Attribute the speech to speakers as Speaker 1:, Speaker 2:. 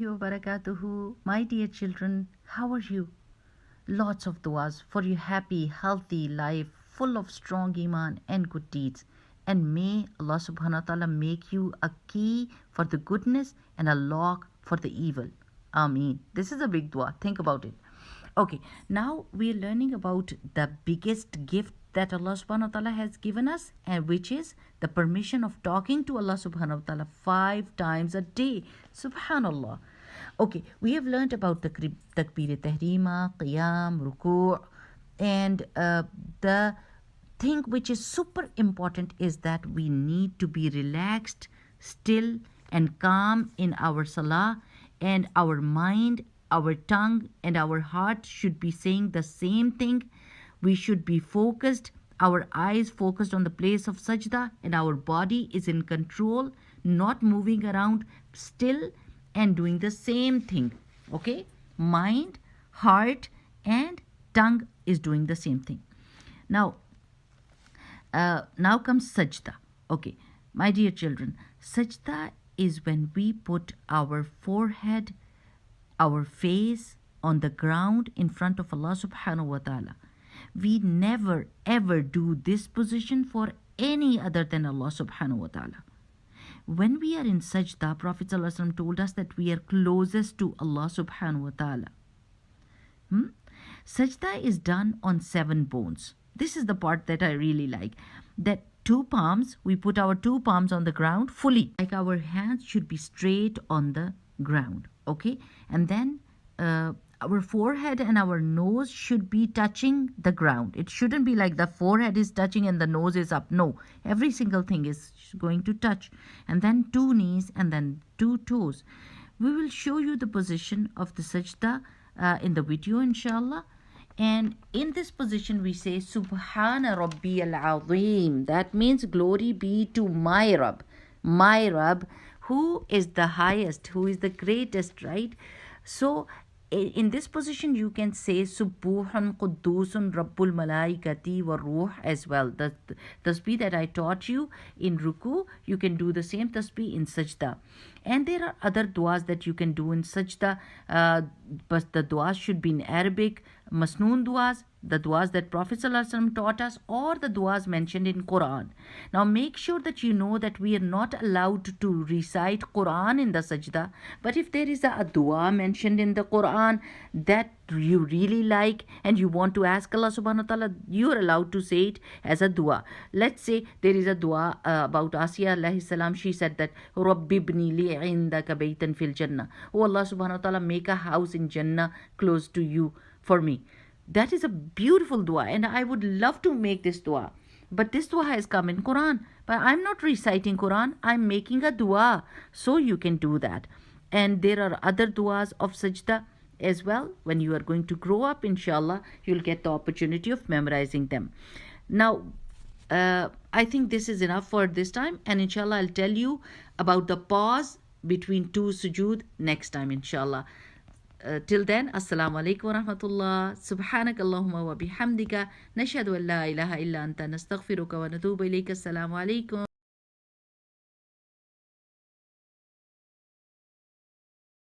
Speaker 1: Wabarakatuhu. My dear children, how are you? Lots of du'as for your happy, healthy life, full of strong iman and good deeds. And may Allah subhanahu wa ta'ala make you a key for the goodness and a lock for the evil. Ameen. This is a big dua. Think about it. Okay, now we are learning about the biggest gift that Allah subhanahu wa ta'ala has given us, and which is the permission of talking to Allah subhanahu wa ta'ala 5 times a day. Subhanallah. Okay, we have learned about the takbir tahrima, qiyam, ruku', and the thing which is super important is that we need to be relaxed, still, and calm in our salah, and our mind, our tongue, and our heart should be saying the same thing. We should be focused, our eyes focused on the place of sajda, and our body is in control, not moving around, still, and doing the same thing. Okay, mind, heart, and tongue is doing the same thing. Now comes sajda. Okay, my dear children, sajda is when we put our forehead, our face on the ground in front of Allah subhanahu wa ta'ala. We never ever do this position for any other than Allah subhanahu wa ta'ala. When we are in sajda, Prophet ﷺ told us that we are closest to Allah subhanahu wa ta'ala. Sajda is done on 7 bones. This is the part that I really like. That 2 palms, we put our 2 palms on the ground fully. Like our hands should be straight on the ground. Okay? And then our forehead and our nose should be touching the ground. It shouldn't be like the forehead is touching and the nose is up. No, every single thing is going to touch. And then 2 knees and then 2 toes. We will show you the position of the sajda in the video, inshallah. And in this position we say Subhana Rabbiyal Azim. That means glory be to my Rabb, who is the highest, who is the greatest, right? So in this position you can say Subbuhun Quddusun Rabbul Malaikati wa Ruh as well. The tasbih that I taught you in ruku, you can do the same tasbih in sajda. And there are other du'as that you can do in sajda, but the du'as should be in Arabic, masnoon du'as, the du'as that Prophet ﷺ taught us, or the du'as mentioned in Quran. Now make sure that you know that we are not allowed to recite Quran in the sajda, but if there is a du'a mentioned in the Quran that you really like and you want to ask Allah subhanahu wa ta'ala, you are allowed to say it as a dua. Let's say there is a dua about Asiya alayhi salam. She said that Rabbi ibni li indaka baytan fil jannah. Oh Allah subhanahu wa ta'ala, make a house in Jannah close to you for me. That is a beautiful dua, and I would love to make this dua. But this dua has come in Quran. But I'm not reciting Quran, I'm making a dua. So you can do that. And there are other duas of sajda as well. When you are going to grow up, inshallah, you'll get the opportunity of memorizing them. Now, I think this is enough for this time, and inshallah I'll tell you about the pause between 2 sujood next time, inshallah. Till then, assalamu alaikum wa rahmatullah. Subhanak Allahumma wa bihamdika. Nashhadu an la ilaha illa anta nastaghfiruka wa natubu ilayka. Assalamu alaikum.